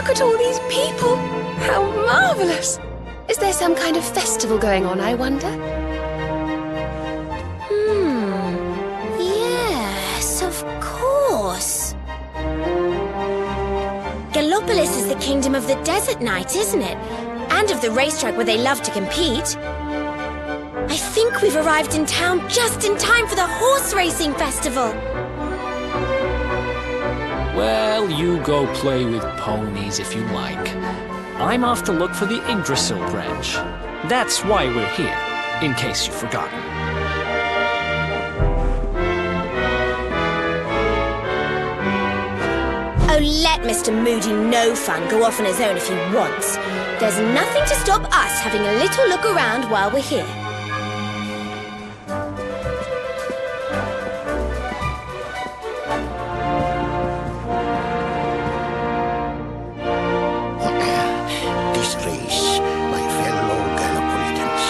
Look at all these people! How marvelous! Is there some kind of festival going on, I wonder? Yes, of course. Gallopolis is the kingdom of the desert knight, isn't it? And of the racetrack where they love to compete. I think we've arrived in town just in time for the horse racing festival. Well, you go play with ponies if you like. I'm off to look for the Yggdrasil branch. That's why we're here, in case you've forgotten. Oh, let Mr. Moody No Fun go off on his own if he wants. There's nothing to stop us having a little look around while we're here. This race, my fellow Gallopolitans,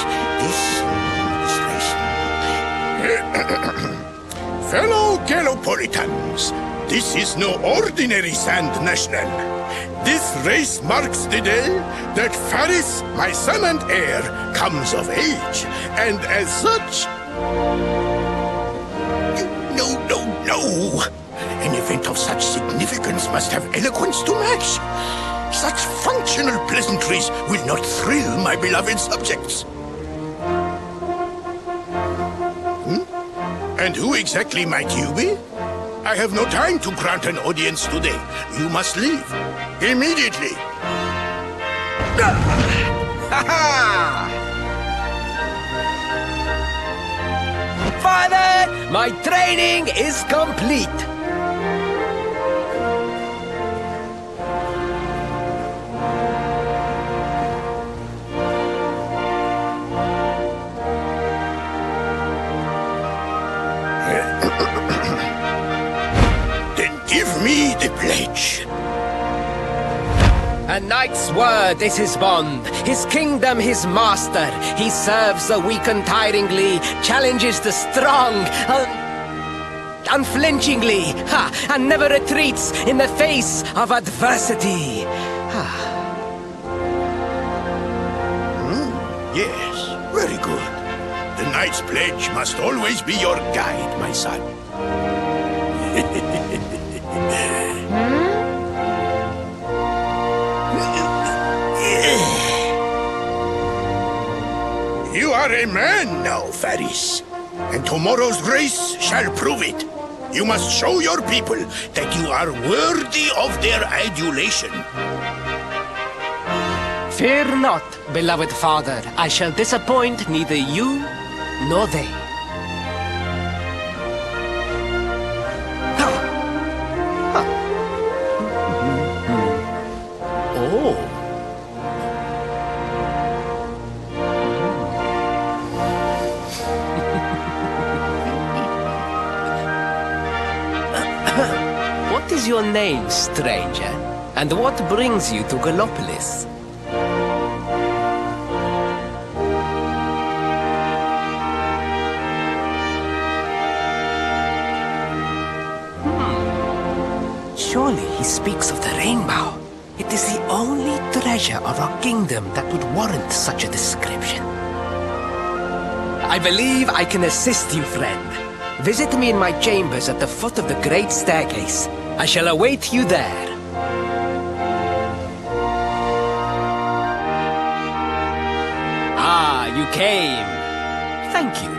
fellow Gallopolitans, this is no ordinary Sand National. This race marks the day that Faris, my son and heir, comes of age. And as such... No. An event of such significance must have eloquence to match. Such functional pleasantries will not thrill my beloved subjects. And who exactly might you be? I have no time to grant an audience today. You must leave. Immediately. Father, my training is complete. Give me the pledge. A knight's word is his bond, his kingdom his master. He serves the weak untiringly, challenges the strong unflinchingly, and never retreats in the face of adversity. Yes, very good. The knight's pledge must always be your guide, my son. You are a man now, Faris. And tomorrow's race shall prove it. You must show your people that you are worthy of their adulation. Fear not, beloved father. I shall disappoint neither you nor they. What is your name, stranger? And what brings you to Gallopolis? Surely he speaks of the rainbow. It is the only treasure of our kingdom that would warrant such a description. I believe I can assist you, friend. Visit me in my chambers at the foot of the great staircase. I shall await you there. Ah, you came. Thank you.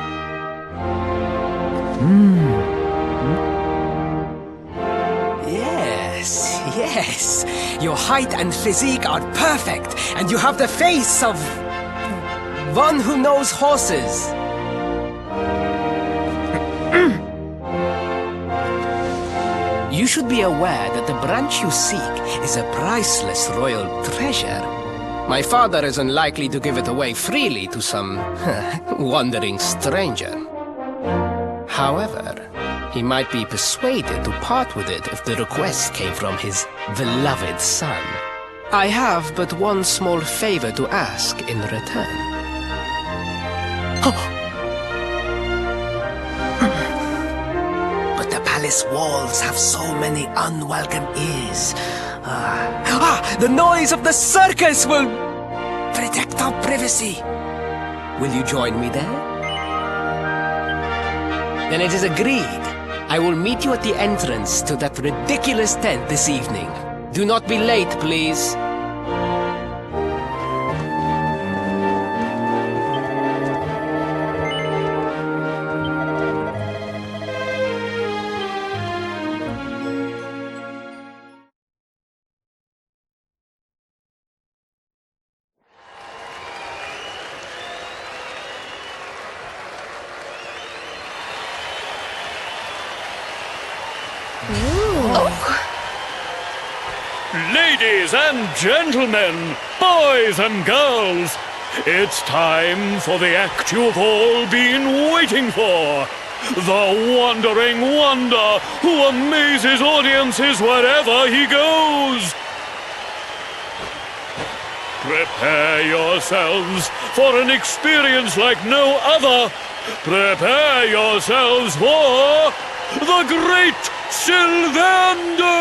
Yes. Your height and physique are perfect, and you have the face of one who knows horses. You should be aware that the branch you seek is a priceless royal treasure. My father is unlikely to give it away freely to some wandering stranger. However, he might be persuaded to part with it if the request came from his beloved son. I have but one small favor to ask in return. But the palace walls have so many unwelcome ears. The noise of the circus will protect our privacy. Will you join me there? Then it is agreed. I will meet you at the entrance to that ridiculous tent this evening. Do not be late, please. Ladies and gentlemen, boys and girls, it's time for the act you've all been waiting for. The Wandering Wonder who amazes audiences wherever he goes. Prepare yourselves for an experience like no other. Prepare yourselves for the Great Sylvando!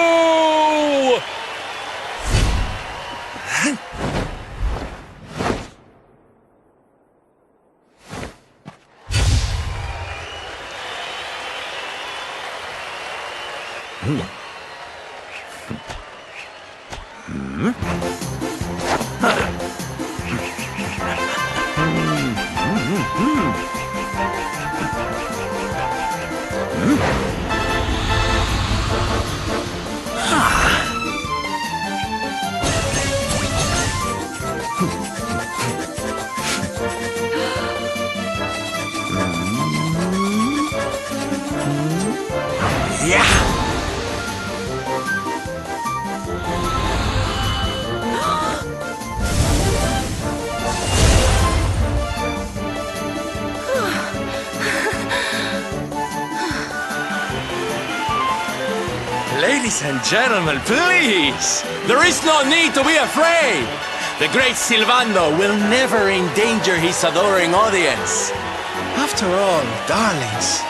Ladies and gentlemen, please! There is no need to be afraid! The great Sylvando will never endanger his adoring audience. After all, darlings,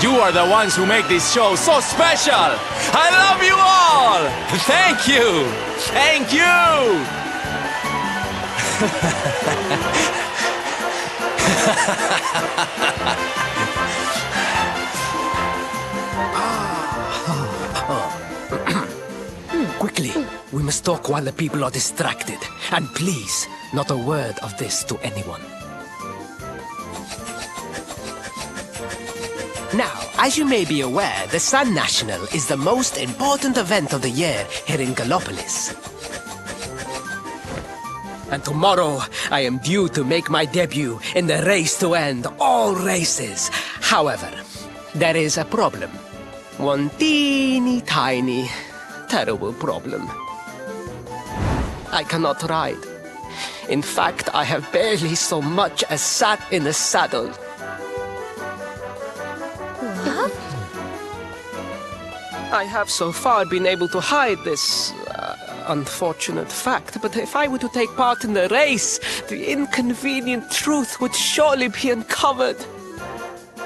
you are the ones who make this show so special! I love you all! Thank you! Thank you! Quickly, we must talk while the people are distracted. And please, not a word of this to anyone. Now, as you may be aware, the Sun National is the most important event of the year here in Gallopolis. And tomorrow, I am due to make my debut in the race to end all races. However, there is a problem. One teeny tiny, terrible problem. I cannot ride. In fact, I have barely so much as sat in a saddle. I have so far been able to hide this unfortunate fact, but if I were to take part in the race, the inconvenient truth would surely be uncovered.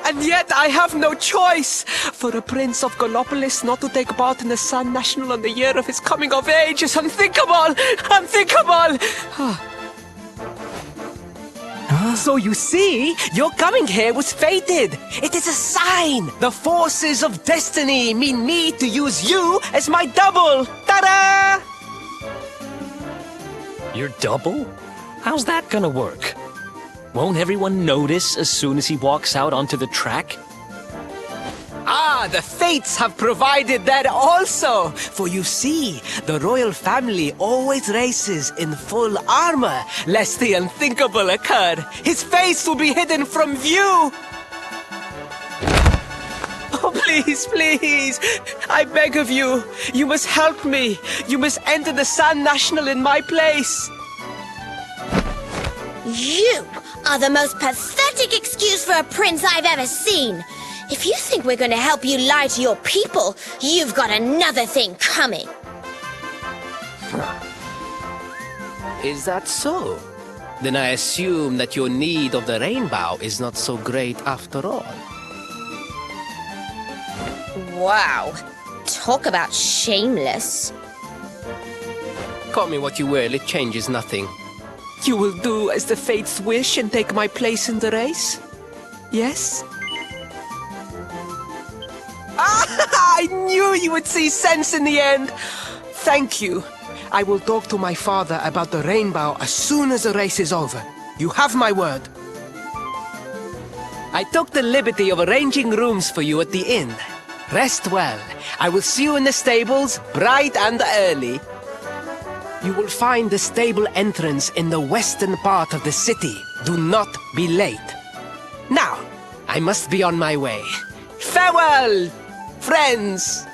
And yet I have no choice. For a prince of Gallopolis not to take part in the Sun National on the year of his coming of age is unthinkable! Unthinkable! So you see, your coming here was fated. It is a sign. The forces of destiny mean me to use you as my double. Ta-da! Your double? How's that gonna work? Won't everyone notice as soon as he walks out onto the track? Ah, the fates have provided that also. For you see, the royal family always races in full armor, lest the unthinkable occur. His face will be hidden from view. Oh, please, please, I beg of you, you must help me. You must enter the Sun National in my place. You are the most pathetic excuse for a prince I've ever seen. If you think we're going to help you lie to your people, you've got another thing coming. Is that so? Then I assume that your need of the rainbow is not so great after all. Wow. Talk about shameless. Call me what you will, it changes nothing. You will do as the fates wish and take my place in the race? Yes? I knew you would see sense in the end! Thank you. I will talk to my father about the rainbow as soon as the race is over. You have my word. I took the liberty of arranging rooms for you at the inn. Rest well. I will see you in the stables, bright and early. You will find the stable entrance in the western part of the city. Do not be late. Now, I must be on my way. Farewell, friends!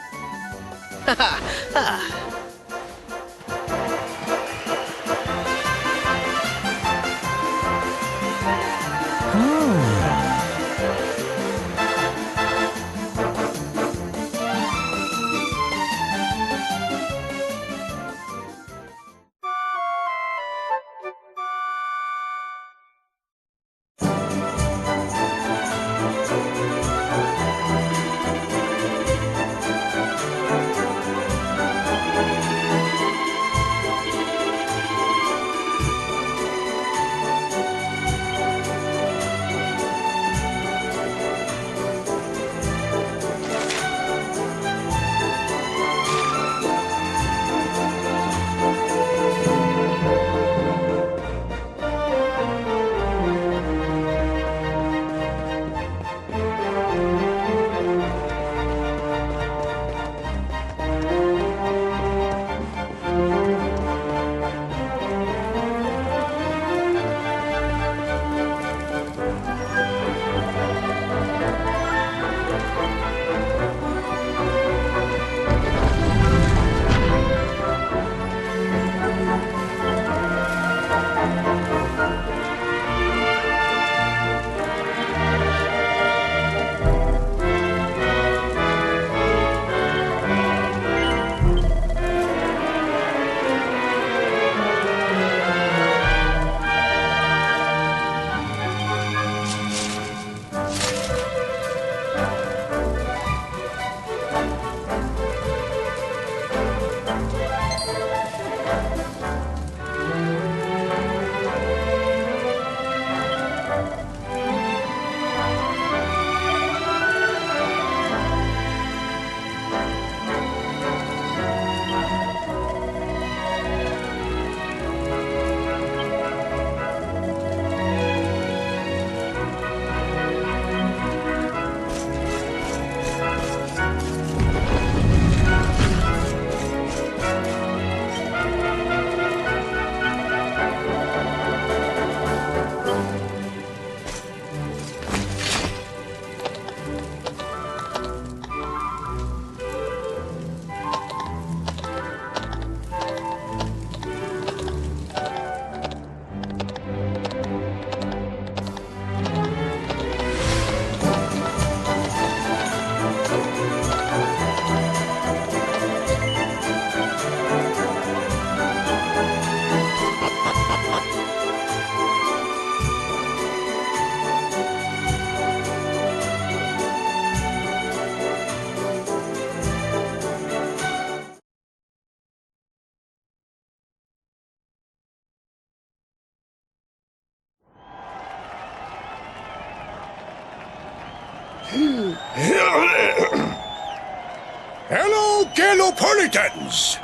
Hello, Galopolitans!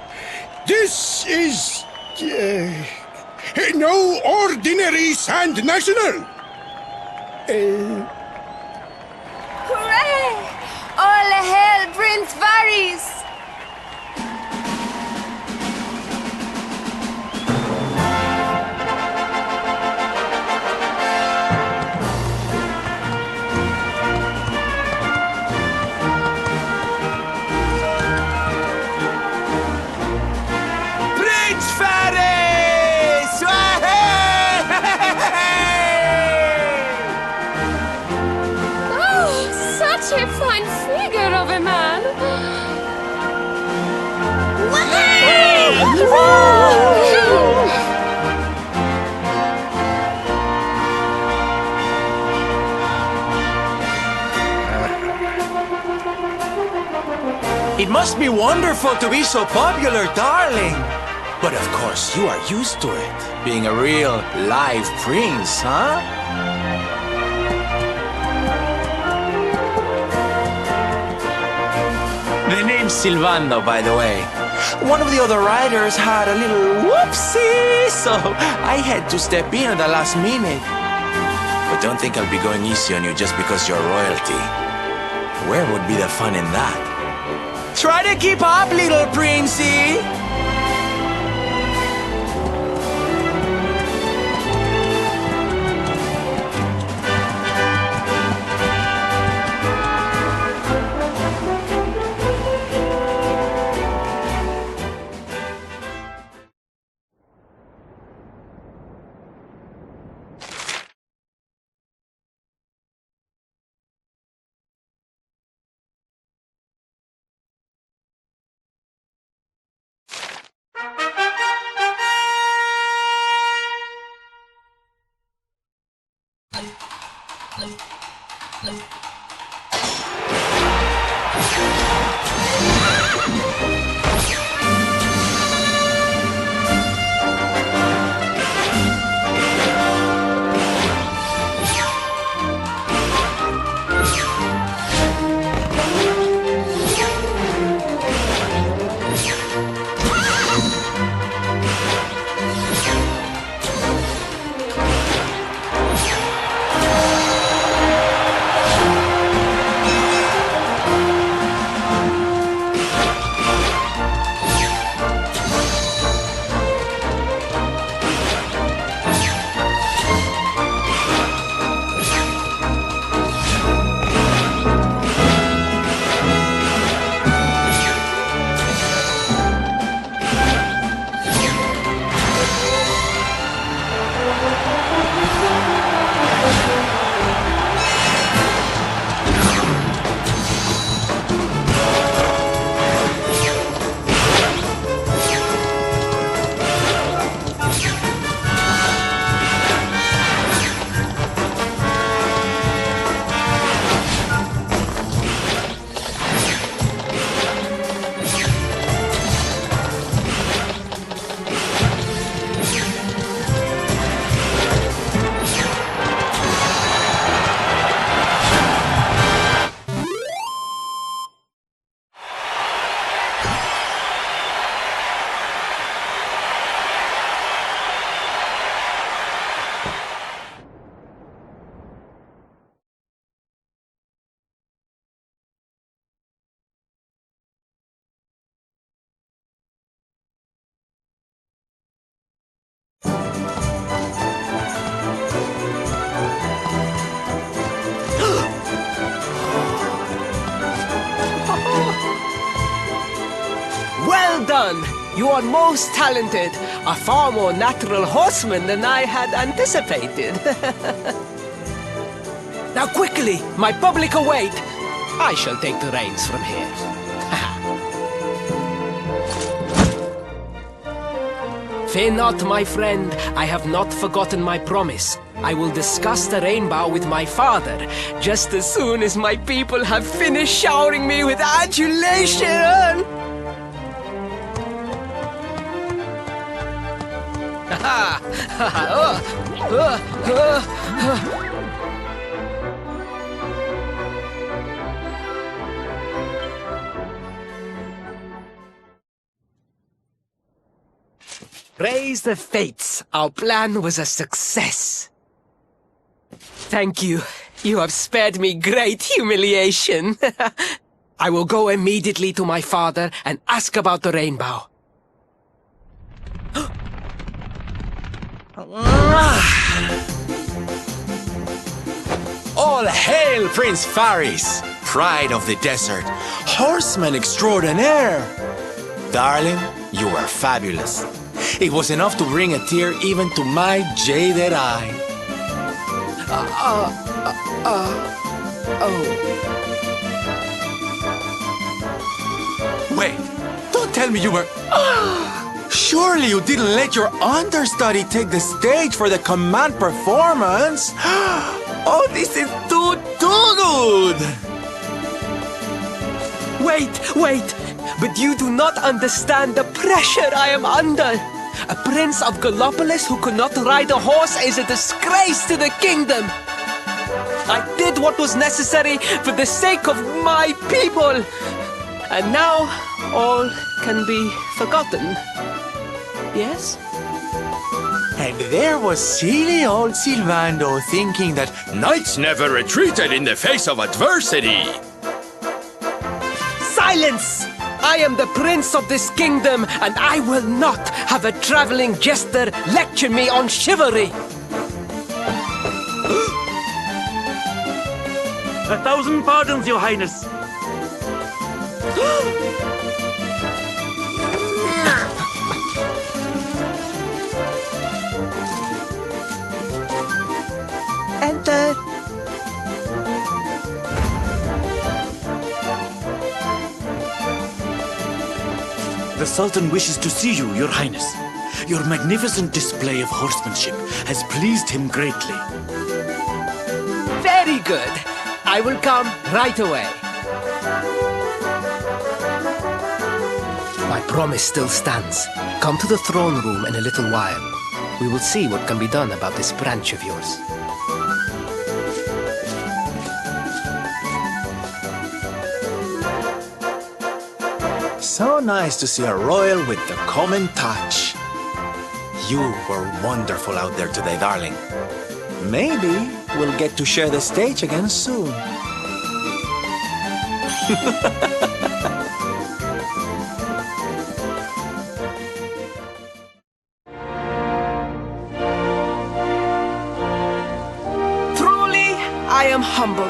This is... no ordinary Sand National! Hooray! All hail Prince Varys! Such a fine figure of a man. It must be wonderful to be so popular, darling. But of course, you are used to it, being a real live prince, huh? The name's Silvano, by the way. One of the other riders had a little whoopsie, so I had to step in at the last minute. But don't think I'll be going easy on you just because you're royalty. Where would be the fun in that? Try to keep up, little princey! Well done! You are most talented, a far more natural horseman than I had anticipated. Now quickly, my public await. I shall take the reins from here. Fear not, my friend. I have not forgotten my promise. I will discuss the rainbow with my father, just as soon as my people have finished showering me with adulation. Praise the fates, our plan was a success. Thank you. You have spared me great humiliation. I will go immediately to my father and ask about the rainbow. All hail Prince Faris, pride of the desert, horseman extraordinaire. Darling, you were fabulous. It was enough to bring a tear even to my jaded eye. Wait, don't tell me you were... Surely you didn't let your understudy take the stage for the command performance? Oh, this is too good! Wait! but you do not understand the pressure I am under. A prince of Gallopolis who could not ride a horse is a disgrace to the kingdom. I did what was necessary for the sake of my people. And now, all can be forgotten. Yes? And there was silly old Silvando thinking that knights never retreated in the face of adversity. Silence! I am the prince of this kingdom, and I will not have a traveling jester lecture me on chivalry. 1,000 pardons, Your Highness. Enter. The Sultan wishes to see you, Your Highness. Your magnificent display of horsemanship has pleased him greatly. Very good. I will come right away. My promise still stands. Come to the throne room in a little while. We will see what can be done about this branch of yours. So nice to see a royal with the common touch. You were wonderful out there today, darling. Maybe we'll get to share the stage again soon. Truly, I am humbled.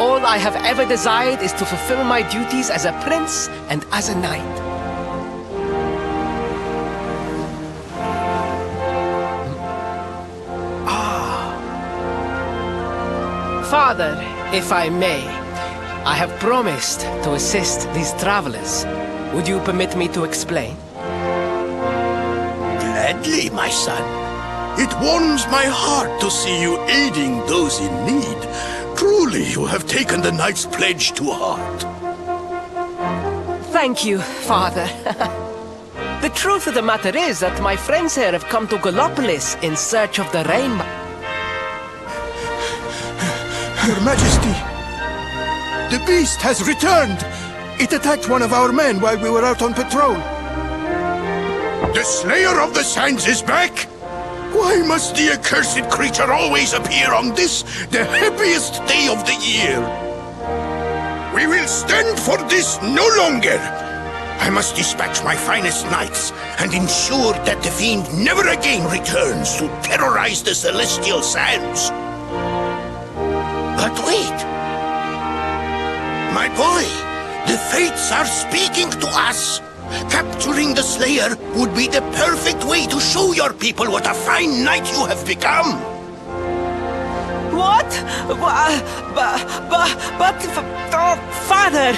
All I have ever desired is to fulfill my duties as a prince and as a knight. Father, if I may, I have promised to assist these travelers. Would you permit me to explain? Gladly, my son. It warms my heart to see you aiding those in need. Truly, you have taken the knight's pledge to heart. Thank you, Father. The truth of the matter is that my friends here have come to Gallopolis in search of the rainbow. Your Majesty, the beast has returned. It attacked one of our men while we were out on patrol. The Slayer of the Sands is back? Why must the accursed creature always appear on this, the happiest day of the year? We will stand for this no longer. I must dispatch my finest knights and ensure that the fiend never again returns to terrorize the celestial sands. But wait! My boy, the fates are speaking to us. Capturing the Slayer would be the perfect way to show your people what a fine knight you have become. What? Oh, Father!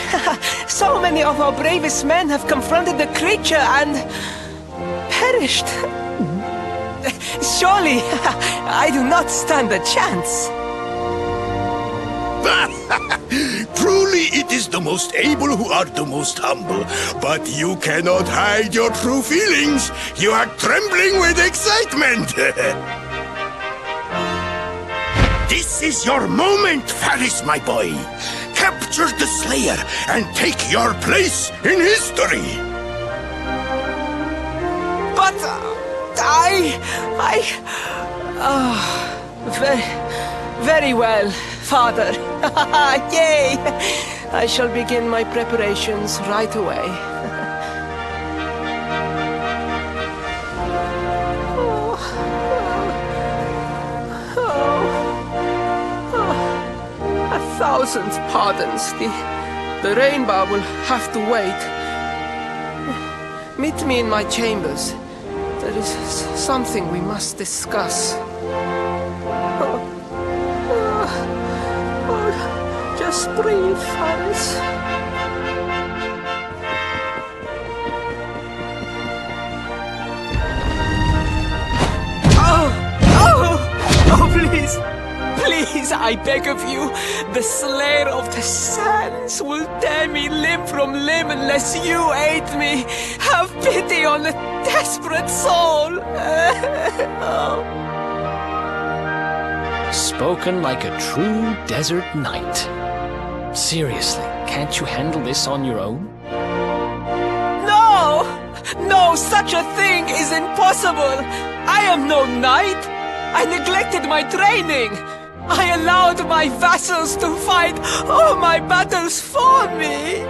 So many of our bravest men have confronted the creature and perished. Surely, I do not stand a chance. Truly, it is the most able who are the most humble. But you cannot hide your true feelings. You are trembling with excitement. This is your moment, Faris, my boy. Capture the Slayer and take your place in history. But very well, Father. Yay! I shall begin my preparations right away. A thousand pardons. The rainbow will have to wait. Meet me in my chambers. There is something we must discuss. Just breathe, Faris. Oh, please. Please, I beg of you, the Slayer of the Sands will tear me limb from limb unless you aid me. Have pity on a desperate soul. Oh. Spoken like a true desert knight. Seriously, can't you handle this on your own? No! No, such a thing is impossible! I am no knight! I neglected my training! I allowed my vassals to fight all my battles for me!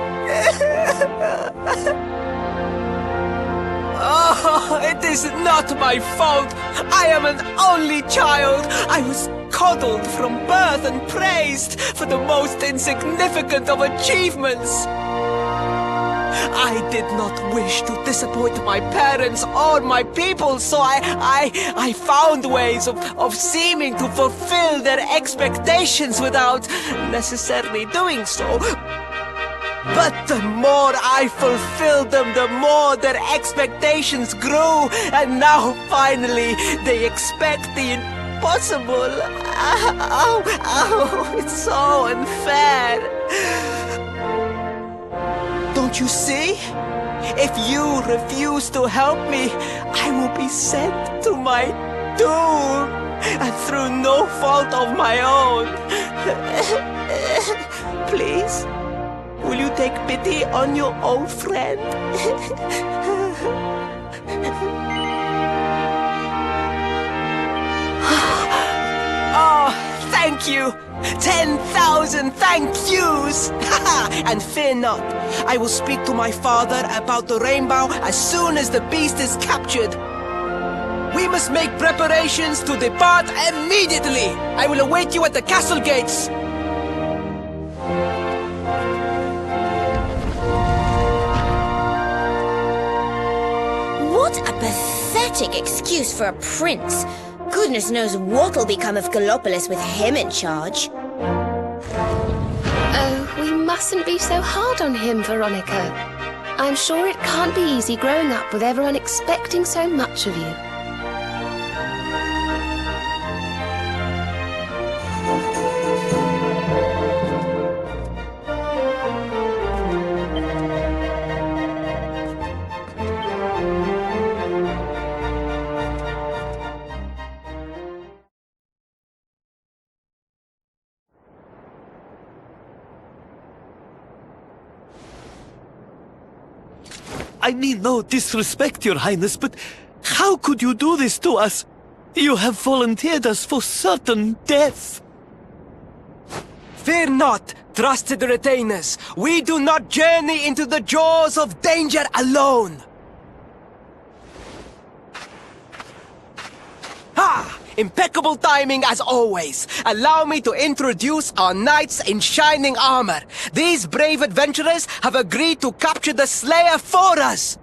Oh, it is not my fault! I am an only child! I was coddled from birth and praised for the most insignificant of achievements! I did not wish to disappoint my parents or my people, so I found ways of seeming to fulfill their expectations without necessarily doing so. But the more I fulfilled them, the more their expectations grew, and now finally they expect the impossible. Oh, it's so unfair. Don't you see? If you refuse to help me, I will be sent to my doom, and through no fault of my own. Please, will you take pity on your old friend? Oh, thank you! 10,000 thank yous! And fear not, I will speak to my father about the rainbow as soon as the beast is captured. We must make preparations to depart immediately! I will await you at the castle gates! What a pathetic excuse for a prince. Goodness knows what'll become of Gallopolis with him in charge. Oh, we mustn't be so hard on him, Veronica. I'm sure it can't be easy growing up with everyone expecting so much of you. I mean no disrespect, Your Highness, but how could you do this to us? You have volunteered us for certain death. Fear not, trusted retainers. We do not journey into the jaws of danger alone. Ha! Impeccable timing as always. Allow me to introduce our knights in shining armor. These brave adventurers have agreed to capture the Slayer for us.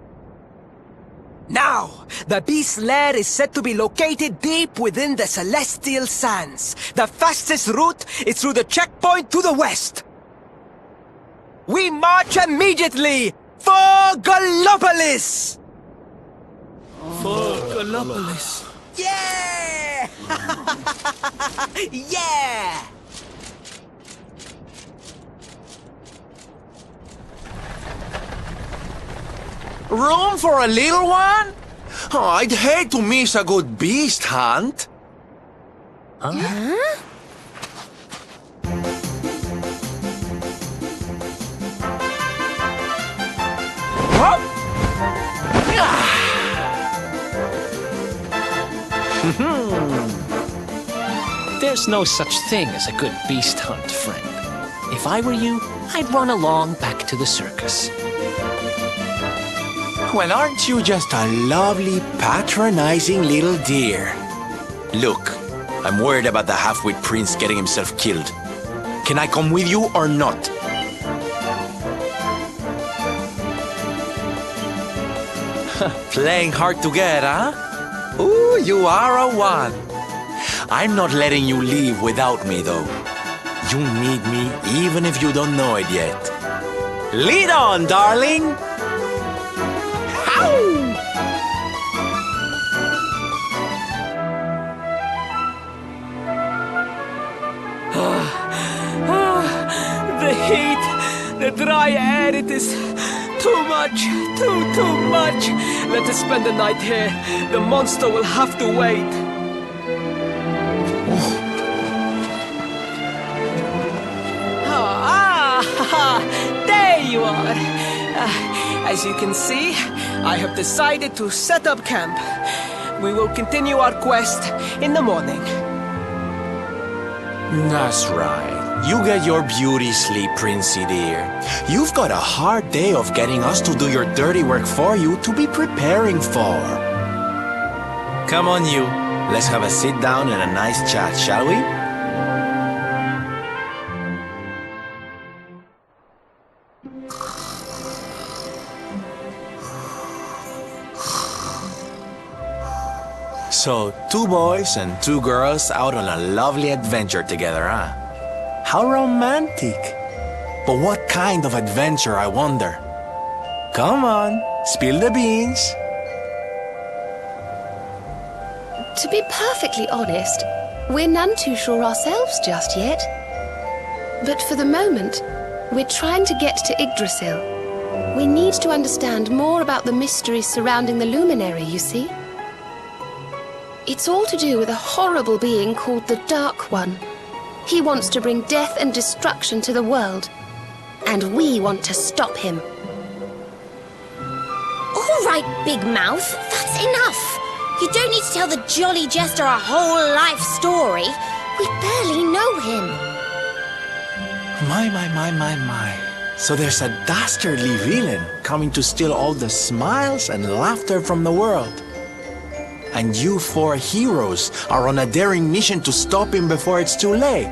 Now, the beast's lair is said to be located deep within the Celestial Sands. The fastest route is through the checkpoint to the west. We march immediately for Gallopolis! For Gallopolis. Yeah! Yeah! Room for a little one? Oh, I'd hate to miss a good beast hunt. There's no such thing as a good beast hunt, friend. If I were you, I'd run along back to the circus. Well, aren't you just a lovely, patronizing little dear? Look, I'm worried about the half-wit prince getting himself killed. Can I come with you or not? Playing hard to get, huh? Ooh, you are a one. I'm not letting you leave without me, though. You need me even if you don't know it yet. Lead on, darling! The heat, the dry air, it is too much, too much. Let us spend the night here. The monster will have to wait. There you are. As you can see, I have decided to set up camp. We will continue our quest in the morning. That's right. You get your beauty sleep, Princey dear. You've got a hard day of getting us to do your dirty work for you to be preparing for. Come on, you. Let's have a sit down and a nice chat, shall we? So, 2 boys and 2 girls out on a lovely adventure together, huh? How romantic! But what kind of adventure, I wonder? Come on, spill the beans. To be perfectly honest, we're none too sure ourselves just yet. But for the moment, we're trying to get to Yggdrasil. We need to understand more about the mysteries surrounding the luminary, you see. It's all to do with a horrible being called the Dark One. He wants to bring death and destruction to the world. And we want to stop him. All right, Big Mouth, that's enough. You don't need to tell the jolly jester a whole life story. We barely know him. My. So there's a dastardly villain coming to steal all the smiles and laughter from the world. And you 4 heroes are on a daring mission to stop him before it's too late.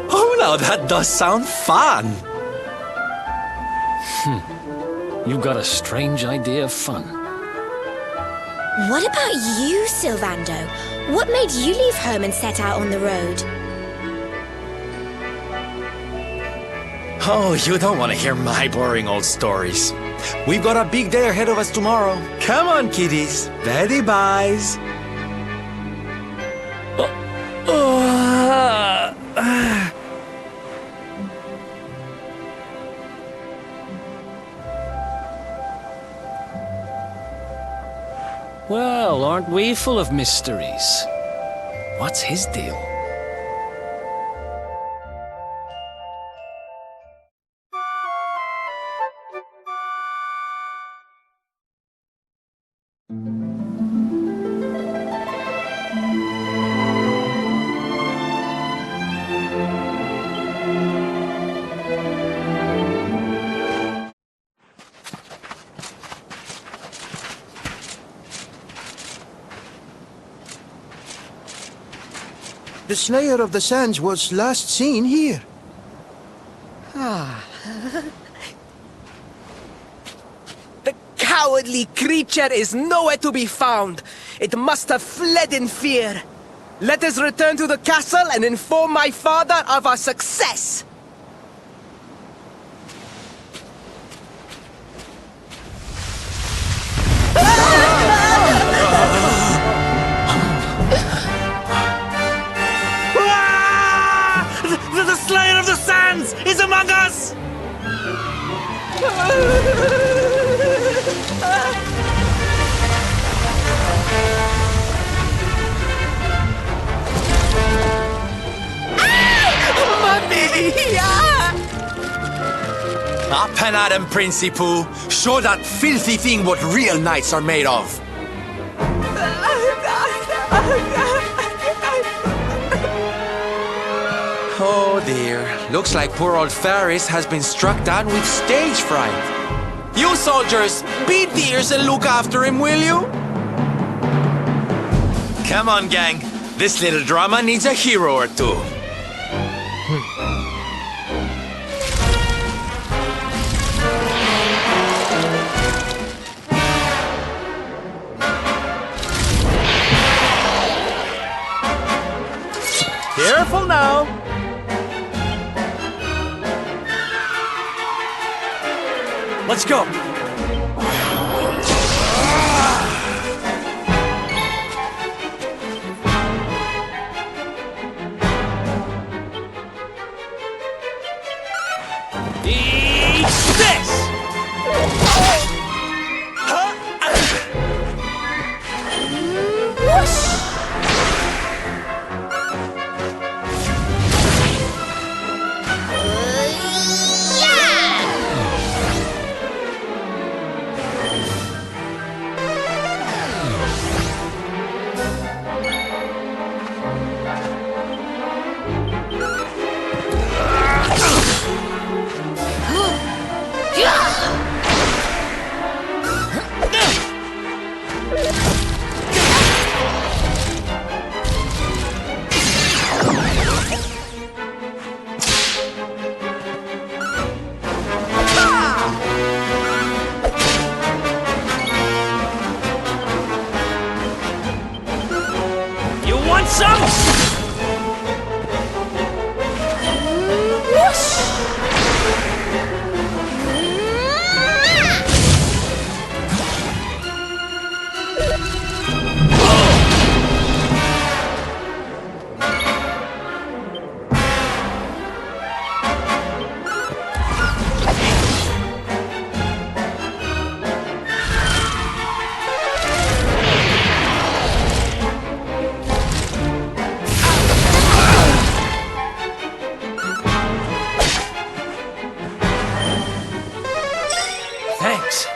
Oh, now that does sound fun. You've got a strange idea of fun. What about you, Sylvando? What made you leave home and set out on the road? Oh, you don't want to hear my boring old stories. We've got a big day ahead of us tomorrow. Come on, kiddies. Daddy buys. Well, aren't we full of mysteries? What's his deal? The Slayer of the Sands was last seen here. The cowardly creature is nowhere to be found. It must have fled in fear. Let us return to the castle and inform my father of our success. The Slayer of the Sands is among us! Up and at him, Princey Pooh. Show that filthy thing what real knights are made of. Oh dear. Looks like poor old Faris has been struck down with stage fright. You soldiers, beat the ears and look after him, will you? Come on, gang. This little drama needs a hero or two. Careful now! Let's go! Eat this! You want some? Thanks.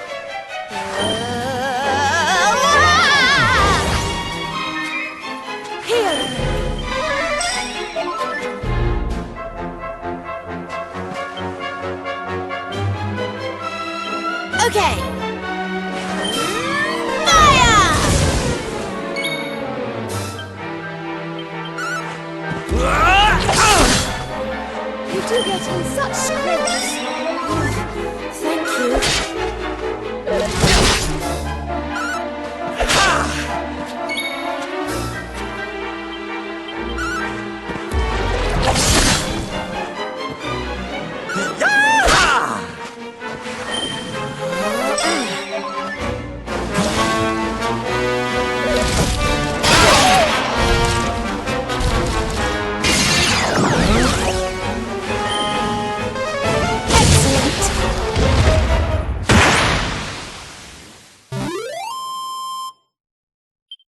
Okay. Fire! You do get in such scripts. Thank you.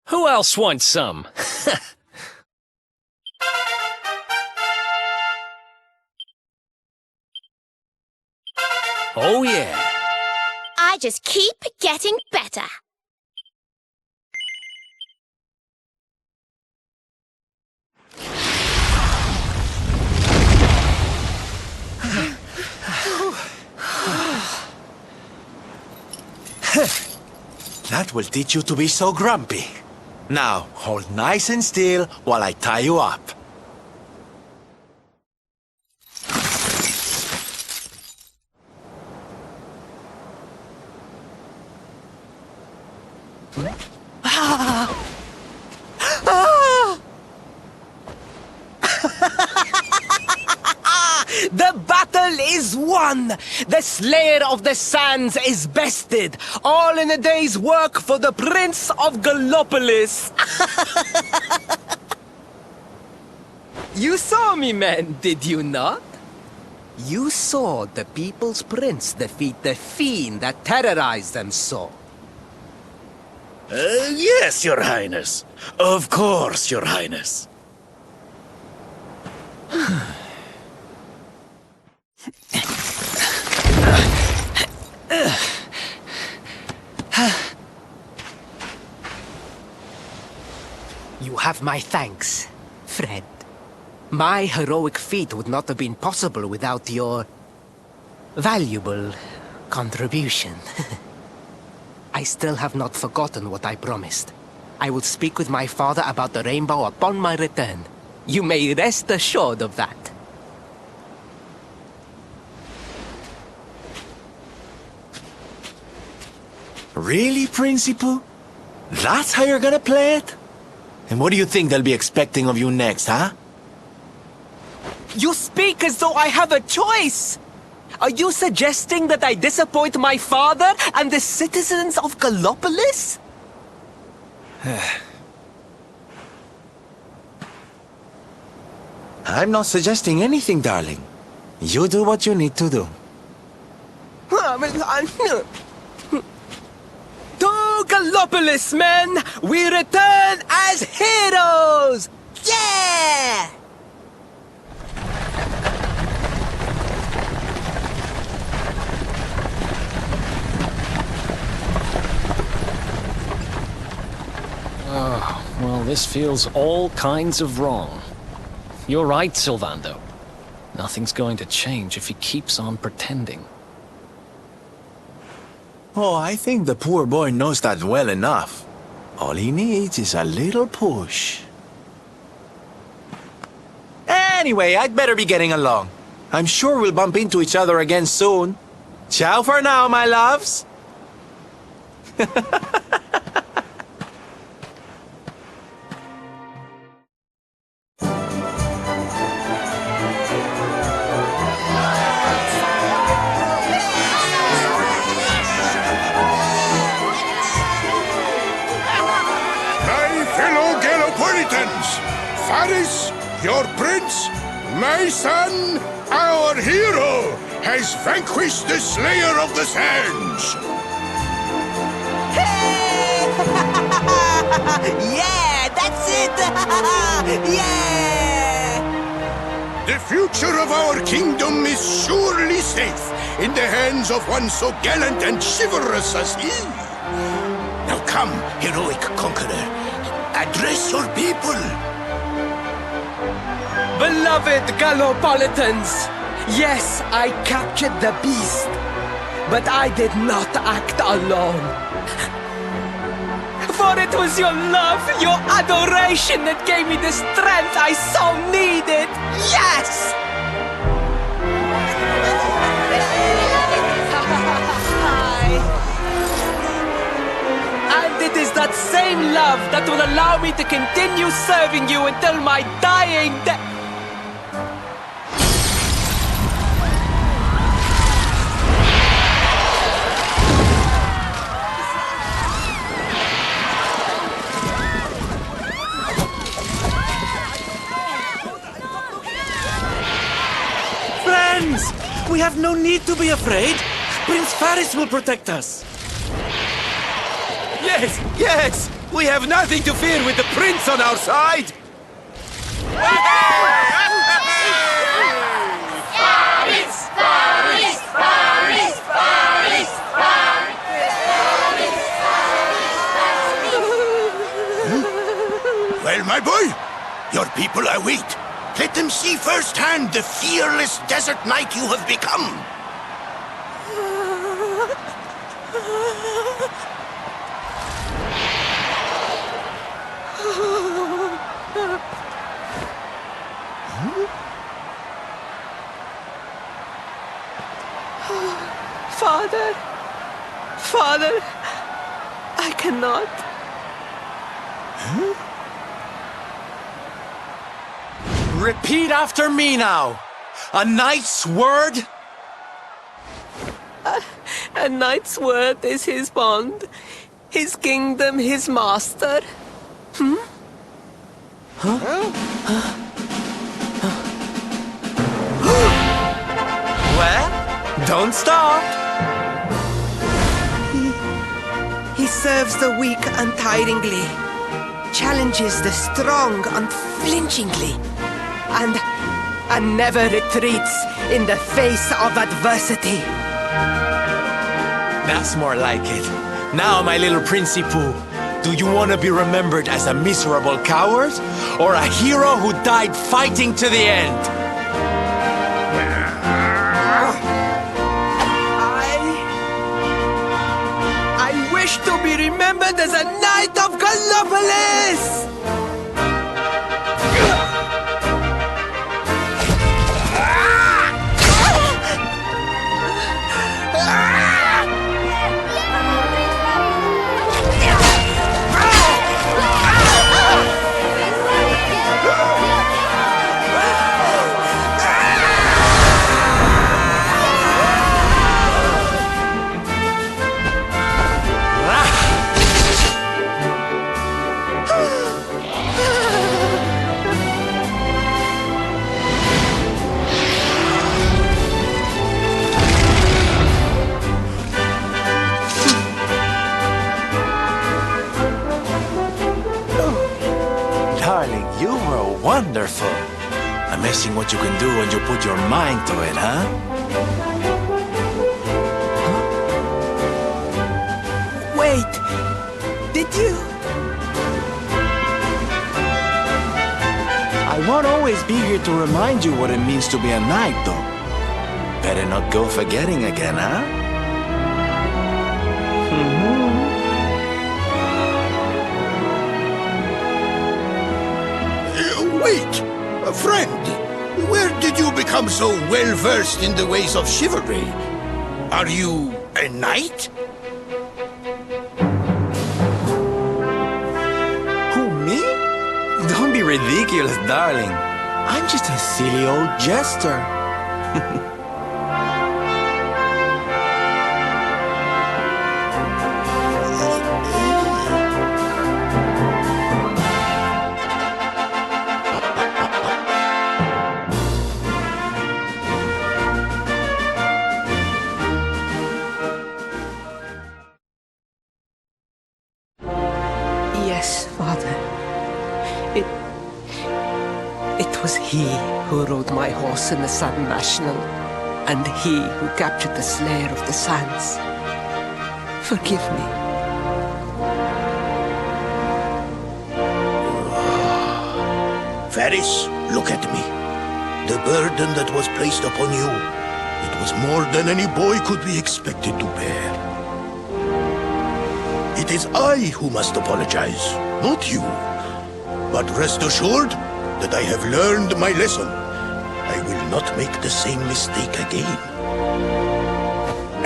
Who else wants some? Oh yeah. I just keep getting better. That will teach you to be so grumpy. Now, hold nice and still while I tie you up. The battle is won! The Slayer of the Sands is bested! All in a day's work for the Prince of Gallopolis! You saw me, men, did you not? You saw the People's Prince defeat the fiend that terrorized them so. Yes, Your Highness. Of course, Your Highness. You have my thanks, friend. My heroic feat would not have been possible without your valuable contribution. I still have not forgotten what I promised. I will speak with my father about the rainbow upon my return. You may rest assured of that. Really, Principal? That's how you're gonna play it? And what do you think they'll be expecting of you next, huh? You speak as though I have a choice! Are you suggesting that I disappoint my father and the citizens of Gallopolis? I'm not suggesting anything, darling. You do what you need to do. To Gallopolis, men! We return as heroes! Yeah! Well, this feels all kinds of wrong. You're right, Sylvando. Nothing's going to change if he keeps on pretending. Oh, I think the poor boy knows that well enough. All he needs is a little push. Anyway, I'd better be getting along. I'm sure we'll bump into each other again soon. Ciao for now, my loves. Faris, your prince, my son, our hero, has vanquished the Slayer of the Sands. Yeah, that's it! Yeah! The future of our kingdom is surely safe in the hands of one so gallant and chivalrous as he. Now come, heroic conqueror, address your people. Beloved Gallopolitans, yes, I captured the beast, but I did not act alone. For it was your love, your adoration that gave me the strength I so needed. Yes! And it is that same love that will allow me to continue serving you until my dying day. We have no need to be afraid. Prince Faris will protect us. Yes, yes! We have nothing to fear with the prince on our side! Faris! Faris! Faris! Faris! Well, my boy, your people await. Let them see firsthand the fearless desert knight you have become. Father, Father, I cannot. Repeat after me now. A knight's word? A knight's word is his bond, his kingdom, his master. Well, don't stop. He serves the weak untiringly, challenges the strong unflinchingly, and never retreats in the face of adversity. That's more like it. Now, my little Princey Pooh, do you want to be remembered as a miserable coward or a hero who died fighting to the end? I wish to be remembered as a knight of Gallopolis! Wonderful. Amazing what you can do when you put your mind to it, huh? Wait! Did you? I won't always be here to remind you what it means to be a knight, though. Better not go forgetting again, huh? Wait! Friend, where did you become so well-versed in the ways of chivalry? Are you a knight? Who, me? Don't be ridiculous, darling. I'm just a silly old jester. Yes, Father. It was he who rode my horse in the Sun National, and he who captured the Slayer of the Sands. Forgive me. Faris, look at me. The burden that was placed upon you, it was more than any boy could be expected to bear. It is I who must apologize, not you. But rest assured that I have learned my lesson. I will not make the same mistake again.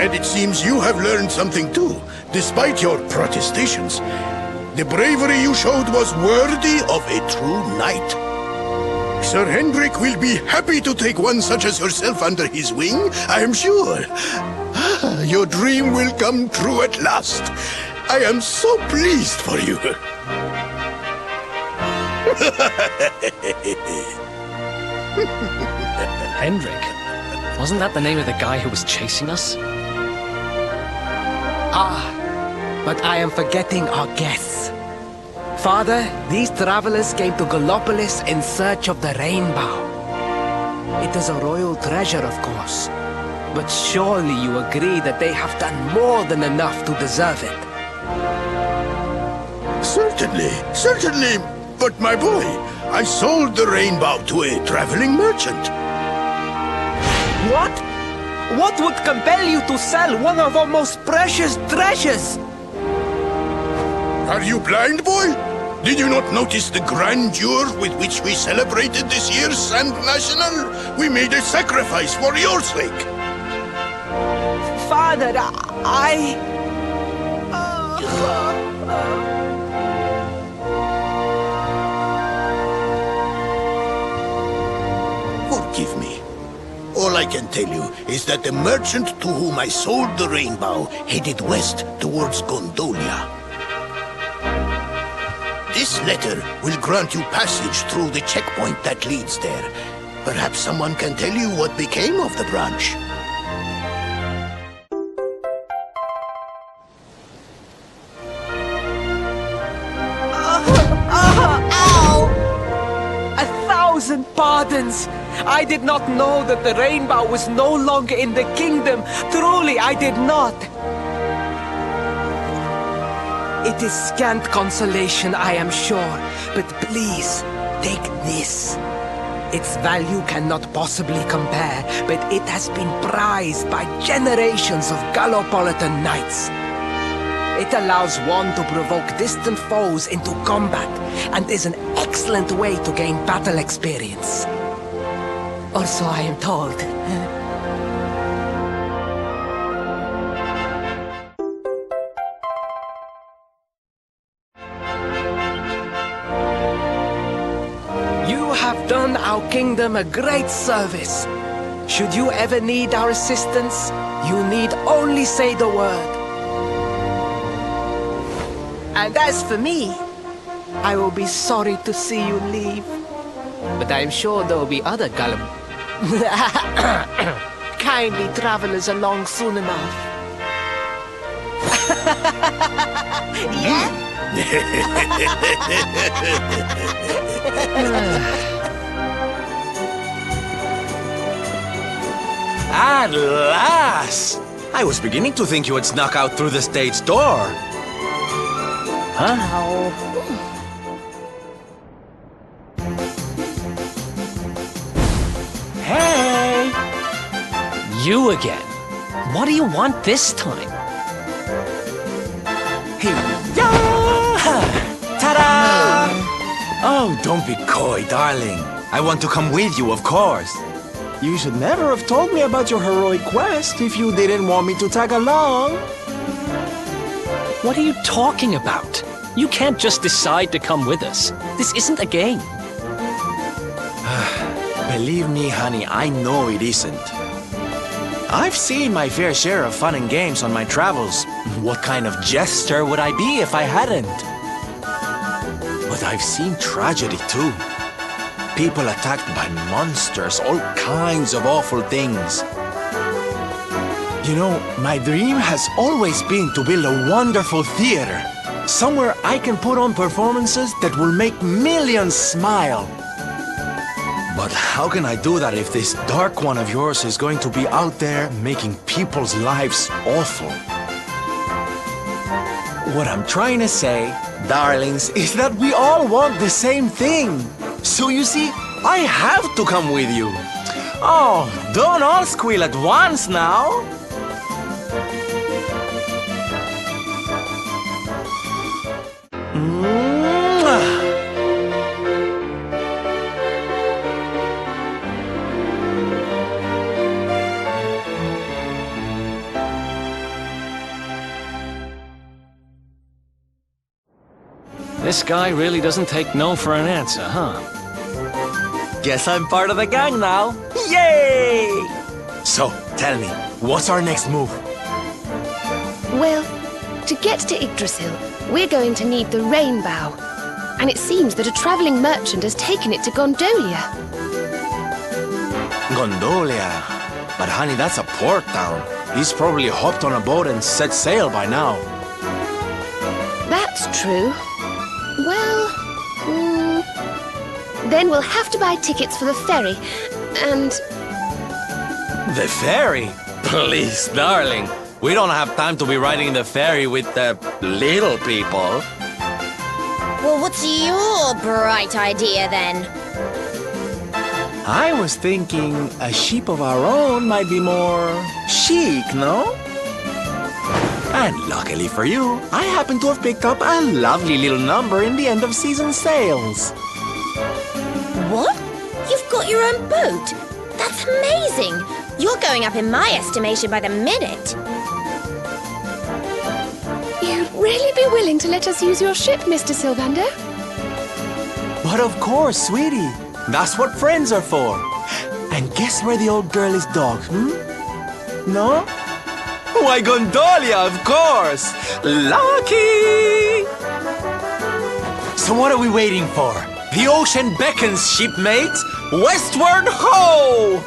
And it seems you have learned something too, despite your protestations. The bravery you showed was worthy of a true knight. Sir Hendrik will be happy to take one such as yourself under his wing, I am sure. Your dream will come true at last. I am so pleased for you. Hendrik? Wasn't that the name of the guy who was chasing us? Ah, but I am forgetting our guests. Father, these travelers came to Gallopolis in search of the rainbow. It is a royal treasure, of course. But surely you agree that they have done more than enough to deserve it. Certainly. But my boy, I sold the rainbow to a traveling merchant. What? What would compel you to sell one of our most precious treasures? Are you blind, boy? Did you not notice the grandeur with which we celebrated this year's Sand National? We made a sacrifice for your sake. Father, Forgive me. All I can tell you is that the merchant to whom I sold the rainbow headed west towards Gondolia. This letter will grant you passage through the checkpoint that leads there. Perhaps someone can tell you what became of the branch. Ow! 1,000 pardons! I did not know that the rainbow was no longer in the kingdom. Truly, I did not. It is scant consolation, I am sure. But please, take this. Its value cannot possibly compare, but it has been prized by generations of Gallopolitan knights. It allows one to provoke distant foes into combat, and is an excellent way to gain battle experience. Or so I am told. You have done our kingdom a great service. Should you ever need our assistance, you need only say the word. And as for me, I will be sorry to see you leave. But I am sure there will be other kindly travelers along soon enough. Yeah? At last! I was beginning to think you had snuck out through the stage door. Huh? Hey! You again. What do you want this time? Hey, ta-da! Oh, don't be coy, darling. I want to come with you, of course. You should never have told me about your heroic quest if you didn't want me to tag along. What are you talking about? You can't just decide to come with us. This isn't a game. Believe me, honey, I know it isn't. I've seen my fair share of fun and games on my travels. What kind of jester would I be if I hadn't? But I've seen tragedy too. People attacked by monsters, all kinds of awful things. You know, my dream has always been to build a wonderful theater. Somewhere I can put on performances that will make millions smile. But how can I do that if this dark one of yours is going to be out there making people's lives awful? What I'm trying to say, darlings, is that we all want the same thing. So you see, I have to come with you. Oh, don't all squeal at once now. This guy really doesn't take no for an answer, huh? Guess I'm part of the gang now. Yay! So, tell me, what's our next move? Well, to get to Yggdrasil, we're going to need the Rainbow. And it seems that a traveling merchant has taken it to Gondolia. Gondolia? But honey, that's a port town. He's probably hopped on a boat and set sail by now. That's true. Well, then we'll have to buy tickets for the ferry, and... The ferry? Please, darling. We don't have time to be riding the ferry with the little people. Well, what's your bright idea then? I was thinking a ship of our own might be more chic, no? And luckily for you, I happen to have picked up a lovely little number in the end of season sales. What? You've got your own boat? That's amazing! You're going up in my estimation by the minute. You'd really be willing to let us use your ship, Mr. Sylvando? But of course, sweetie. That's what friends are for. And guess where the old girl is docked, No? Why, Gondolia, of course! Lucky! So what are we waiting for? The ocean beckons, shipmates! Westward ho!